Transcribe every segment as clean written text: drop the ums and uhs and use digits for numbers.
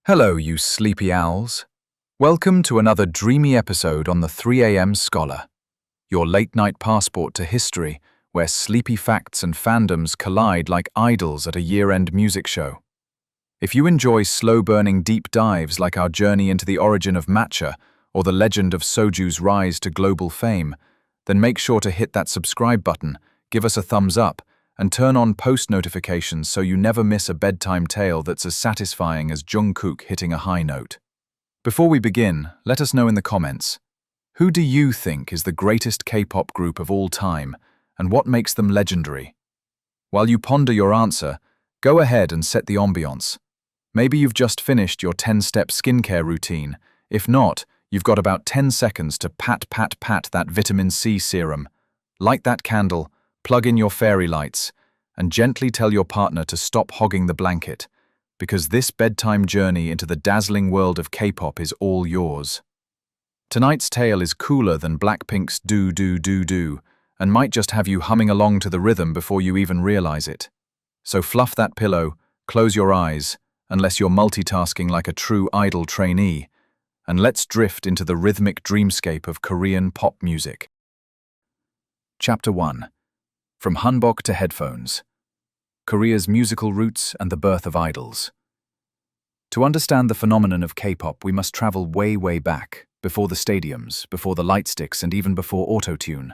Hello, you sleepy owls. Welcome to another dreamy episode on the 3 a.m. Scholar, your late-night passport to history, where sleepy facts and fandoms collide like idols at a year-end music show. If you enjoy slow-burning deep dives like our journey into the origin of matcha or the legend of soju's rise to global fame, then make sure to hit that subscribe button, give us a thumbs up, and turn on post notifications so you never miss a bedtime tale that's as satisfying as Jungkook hitting a high note. Before we begin, let us know in the comments, who do you think is the greatest K-pop group of all time, and what makes them legendary? While you ponder your answer, go ahead and set the ambiance. Maybe you've just finished your 10-step skincare routine. If not, you've got about 10 seconds to pat that vitamin C serum. Light that candle, plug in your fairy lights, and gently tell your partner to stop hogging the blanket, because this bedtime journey into the dazzling world of K-pop is all yours. Tonight's tale is cooler than Blackpink's Do Do Do Do, and might just have you humming along to the rhythm before you even realize it. So fluff that pillow, close your eyes, unless you're multitasking like a true idol trainee, and let's drift into the rhythmic dreamscape of Korean pop music. Chapter 1. From Hanbok to headphones. Korea's musical roots and the birth of idols. To understand the phenomenon of K-pop, we must travel way back, before the stadiums, before the lightsticks, and even before auto-tune.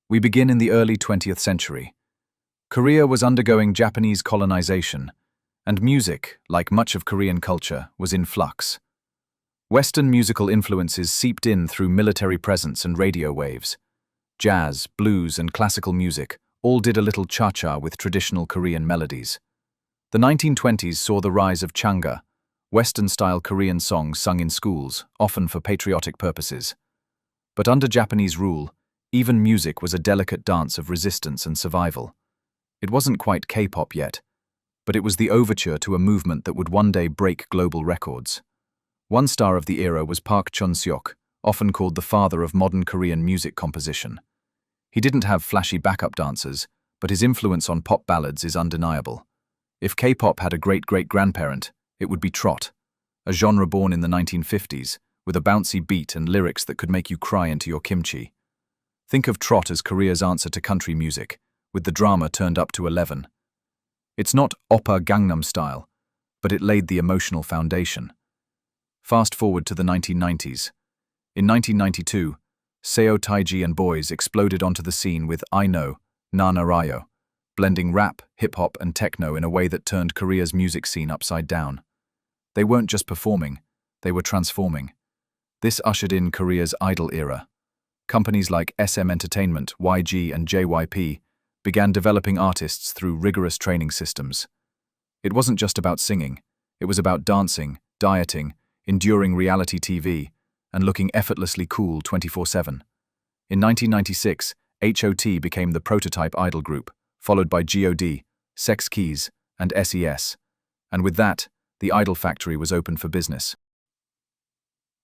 We begin in the early 20th century. Korea was undergoing Japanese colonization, and music, like much of Korean culture, was in flux. Western musical influences seeped in through military presence and radio waves. Jazz, blues, and classical music all did a little cha-cha with traditional Korean melodies. The 1920s saw the rise of changa, Western-style Korean songs sung in schools, often for patriotic purposes. But under Japanese rule, even music was a delicate dance of resistance and survival. It wasn't quite K-pop yet, but it was the overture to a movement that would one day break global records. One star of the era was Park Chun-seok, often called the father of modern Korean music composition. He didn't have flashy backup dancers, but his influence on pop ballads is undeniable. If K-pop had a great-great-grandparent, it would be trot, a genre born in the 1950s, with a bouncy beat and lyrics that could make you cry into your kimchi. Think of trot as Korea's answer to country music, with the drama turned up to 11. It's not oppa Gangnam Style, but it laid the emotional foundation. Fast forward to the 1990s. In 1992, Seo Taiji and Boys exploded onto the scene with I Know, Nana Ryo, blending rap, hip-hop, and techno in a way that turned Korea's music scene upside down. They weren't just performing, they were transforming. This ushered in Korea's idol era. Companies like SM Entertainment, YG, and JYP began developing artists through rigorous training systems. It wasn't just about singing, it was about dancing, dieting, enduring reality TV, and looking effortlessly cool 24/7. In 1996, HOT became the prototype idol group, followed by GOD, Sex Keys, and SES. And with that, the Idol Factory was open for business.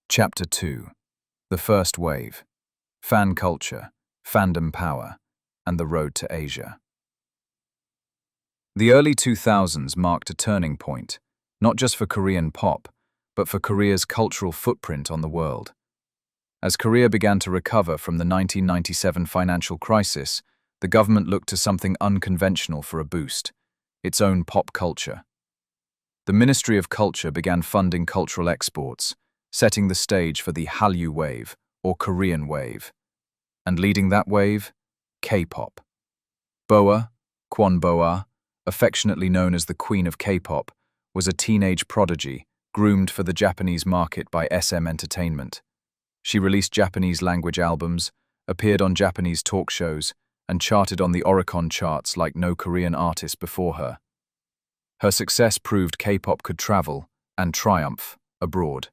Chapter 2. The First Wave. Fan Culture, Fandom Power, and the Road to Asia. The early 2000s marked a turning point, not just for Korean pop, but for Korea's cultural footprint on the world. As Korea began to recover from the 1997 financial crisis, the government looked to something unconventional for a boost: its own pop culture. The Ministry of Culture began funding cultural exports, setting the stage for the Hallyu wave, or Korean wave. And leading that wave? K-pop. Boa, Kwon Boa, affectionately known as the Queen of K-pop, was a teenage prodigy, groomed for the Japanese market by SM Entertainment. She released Japanese-language albums, appeared on Japanese talk shows, and charted on the Oricon charts like no Korean artist before her. Her success proved K-pop could travel, and triumph, abroad.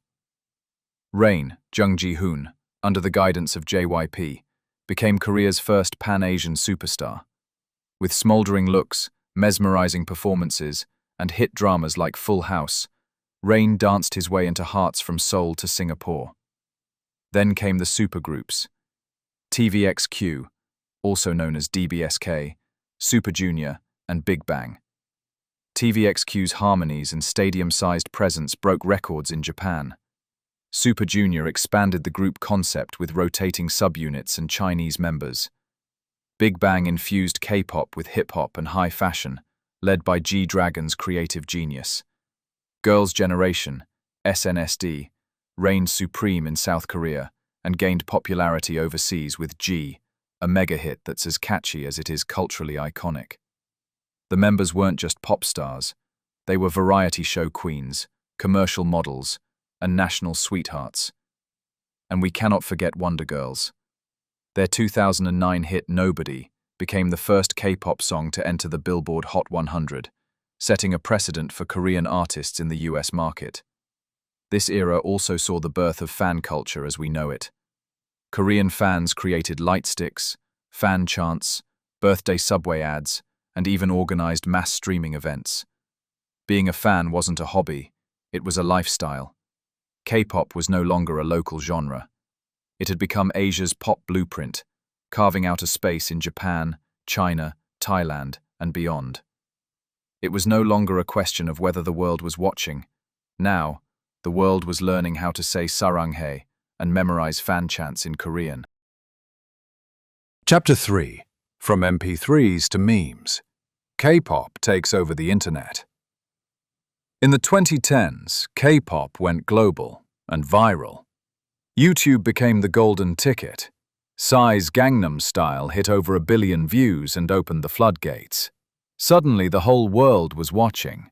Rain, Jung Ji-hoon, under the guidance of JYP, became Korea's first pan-Asian superstar. With smoldering looks, mesmerizing performances, and hit dramas like Full House, Rain danced his way into hearts from Seoul to Singapore. Then came the supergroups: TVXQ's harmonies and stadium-sized presence broke records in Japan. Super Junior expanded the group concept with rotating subunits and Chinese members. Big Bang infused K-pop with hip-hop and high fashion, led by G-Dragon's creative genius. Girls' Generation, SNSD, reigned supreme in South Korea and gained popularity overseas with G, a mega hit that's as catchy as it is culturally iconic. The members weren't just pop stars, they were variety show queens, commercial models, and national sweethearts. And we cannot forget Wonder Girls. Their 2009 hit Nobody became the first K-pop song to enter the Billboard Hot 100, setting a precedent for Korean artists in the US market. This era also saw the birth of fan culture as we know it. Korean fans created light sticks, fan chants, birthday Subway ads, and even organized mass streaming events. Being a fan wasn't a hobby, it was a lifestyle. K-pop was no longer a local genre. It had become Asia's pop blueprint, carving out a space in Japan, China, Thailand, and beyond. It was no longer a question of whether the world was watching. Now, the world was learning how to say saranghae and memorize fan chants in Korean. Chapter 3. From MP3s to memes. K-pop takes over the internet. In the 2010s, K-pop went global and viral. YouTube became the golden ticket. Psy's Gangnam Style hit over 1 billion views and opened the floodgates. Suddenly, the whole world was watching.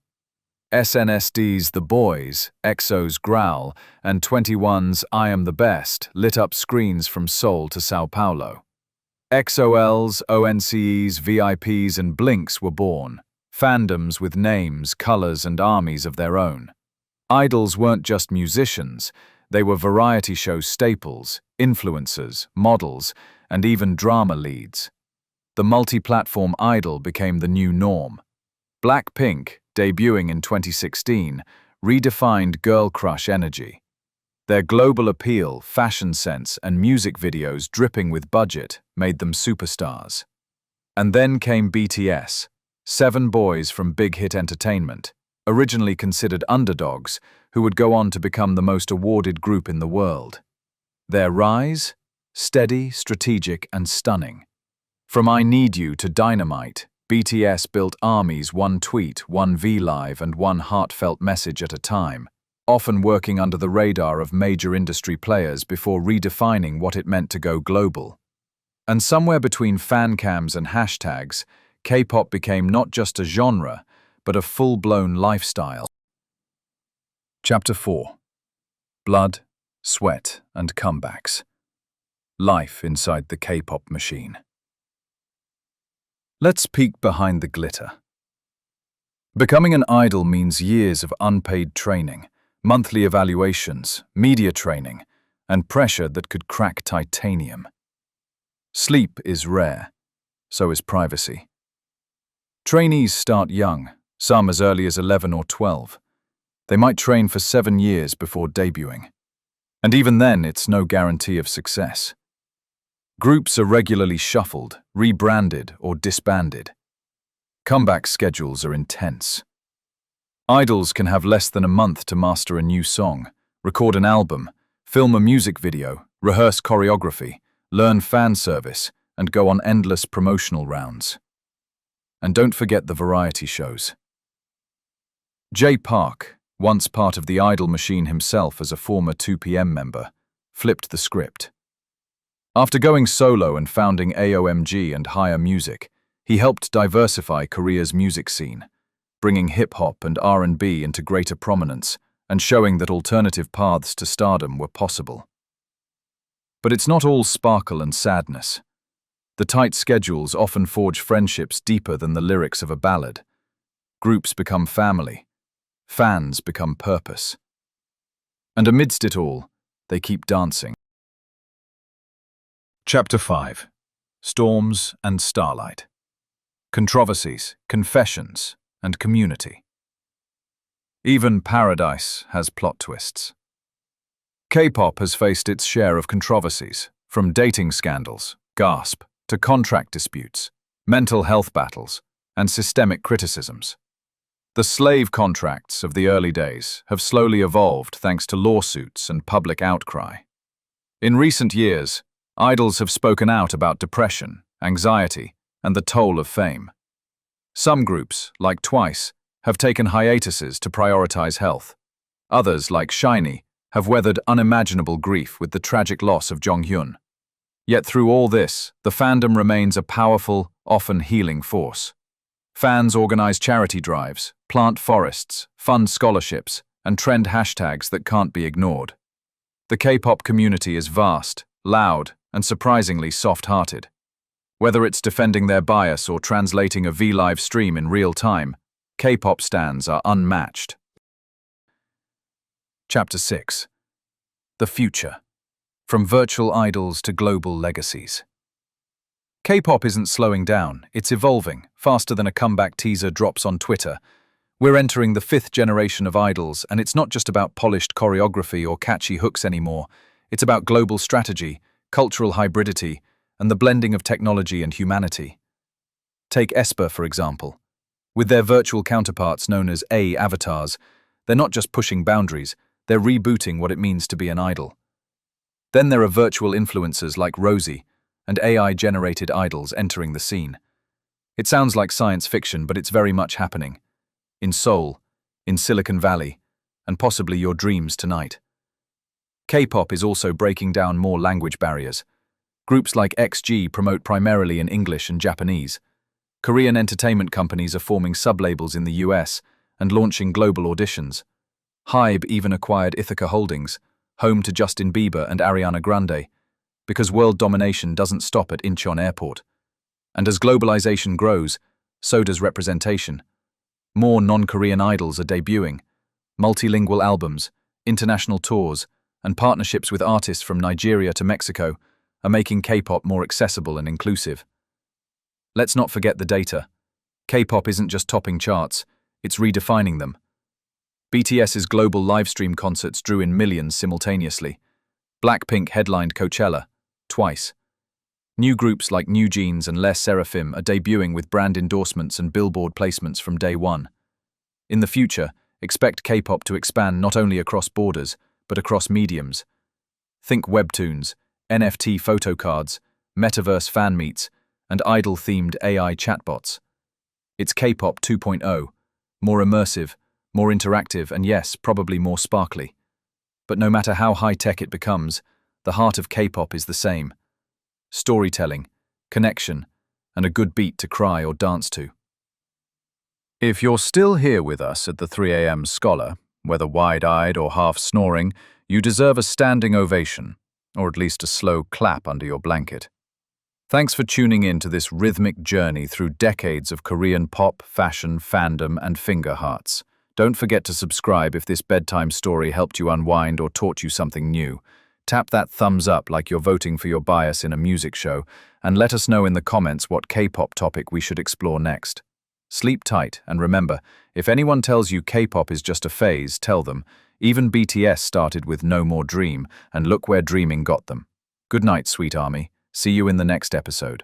SNSD The Boys, EXO's Growl, and 21's I Am the Best lit up screens from Seoul to Sao Paulo. XOLs, ONCEs, VIPs, and Blinks were born. Fandoms with names, colors, and armies of their own. Idols weren't just musicians, they were variety show staples, influencers, models, and even drama leads. The multi-platform idol became the new norm. Blackpink, debuting in 2016, redefined girl crush energy. Their global appeal, fashion sense, and music videos dripping with budget made them superstars. And then came BTS, 7 boys from Big Hit Entertainment, originally considered underdogs, who would go on to become the most awarded group in the world. Their rise? Steady, strategic, and stunning. From I Need You to Dynamite, BTS built armies one tweet, one V-Live, and one heartfelt message at a time, often working under the radar of major industry players before redefining what it meant to go global. And somewhere between fan cams and hashtags, K-pop became not just a genre, but a full-blown lifestyle. Chapter 4. Blood, Sweat, and Comebacks. Life inside the K-pop machine. Let's peek behind the glitter. Becoming an idol means years of unpaid training, monthly evaluations, media training, and pressure that could crack titanium. Sleep is rare, so is privacy. Trainees start young, some as early as 11 or 12. They might train for 7 years before debuting. And even then, it's no guarantee of success. Groups are regularly shuffled, rebranded, or disbanded. Comeback schedules are intense. Idols can have less than a month to master a new song, record an album, film a music video, rehearse choreography, learn fan service, and go on endless promotional rounds. And don't forget the variety shows. Jay Park, once part of the idol machine himself as a former 2PM member, flipped the script. After going solo and founding AOMG and Higher Music, he helped diversify Korea's music scene, bringing hip-hop and R&B into greater prominence and showing that alternative paths to stardom were possible. But it's not all sparkle and sadness. The tight schedules often forge friendships deeper than the lyrics of a ballad. Groups become family. Fans become purpose. And amidst it all, they keep dancing. Chapter 5. Storms and Starlight. Controversies, confessions, and community. Even paradise has plot twists. K-pop has faced its share of controversies, from dating scandals, gasp, to contract disputes, mental health battles, and systemic criticisms. The slave contracts of the early days have slowly evolved thanks to lawsuits and public outcry. In recent years, idols have spoken out about depression, anxiety, and the toll of fame. Some groups, like Twice, have taken hiatuses to prioritize health. Others, like Shiny, have weathered unimaginable grief with the tragic loss of Jonghyun. Yet through all this, the fandom remains a powerful, often healing force. Fans organize charity drives, plant forests, fund scholarships, and trend hashtags that can't be ignored. The K-pop community is vast, loud, and surprisingly soft-hearted. Whether it's defending their bias or translating a V-Live stream in real time, K-pop stans are unmatched. Chapter 6. The Future. From Virtual Idols to Global Legacies. K-pop isn't slowing down, it's evolving, faster than a comeback teaser drops on Twitter. We're entering the 5th generation of idols, and it's not just about polished choreography or catchy hooks anymore. It's about global strategy, cultural hybridity, and the blending of technology and humanity. Take aespa, for example. With their virtual counterparts known as avatars, they're not just pushing boundaries, they're rebooting what it means to be an idol. Then there are virtual influencers like Rosie, and AI-generated idols entering the scene. It sounds like science fiction, but it's very much happening. In Seoul, in Silicon Valley, and possibly your dreams tonight. K-pop is also breaking down more language barriers. Groups like XG promote primarily in English and Japanese. Korean entertainment companies are forming sublabels in the US and launching global auditions. Hybe even acquired Ithaca Holdings, home to Justin Bieber and Ariana Grande, because world domination doesn't stop at Incheon Airport. And as globalization grows, so does representation. More non-Korean idols are debuting. Multilingual albums, international tours, and partnerships with artists from Nigeria to Mexico are making K-pop more accessible and inclusive. Let's not forget the data. K-pop isn't just topping charts, it's redefining them. BTS's global livestream concerts drew in millions simultaneously. Blackpink headlined Coachella, twice. New groups like New Jeans and Les Seraphim are debuting with brand endorsements and billboard placements from day one. In the future, expect K-pop to expand not only across borders, but across mediums. Think webtoons, NFT photo cards, metaverse fan meets, and idol-themed AI chatbots. It's K-pop 2.0, more immersive, more interactive, and yes, probably more sparkly. But no matter how high-tech it becomes, the heart of K-pop is the same. Storytelling, connection, and a good beat to cry or dance to. If you're still here with us at the 3 a.m. Scholar, whether wide-eyed or half-snoring, you deserve a standing ovation, or at least a slow clap under your blanket. Thanks for tuning in to this rhythmic journey through decades of Korean pop, fashion, fandom, and finger hearts. Don't forget to subscribe if this bedtime story helped you unwind or taught you something new. Tap that thumbs up like you're voting for your bias in a music show, and let us know in the comments what K-pop topic we should explore next. Sleep tight, and remember, if anyone tells you K-pop is just a phase, tell them, even BTS started with No More Dream, and look where dreaming got them. Good night, sweet army. See you in the next episode.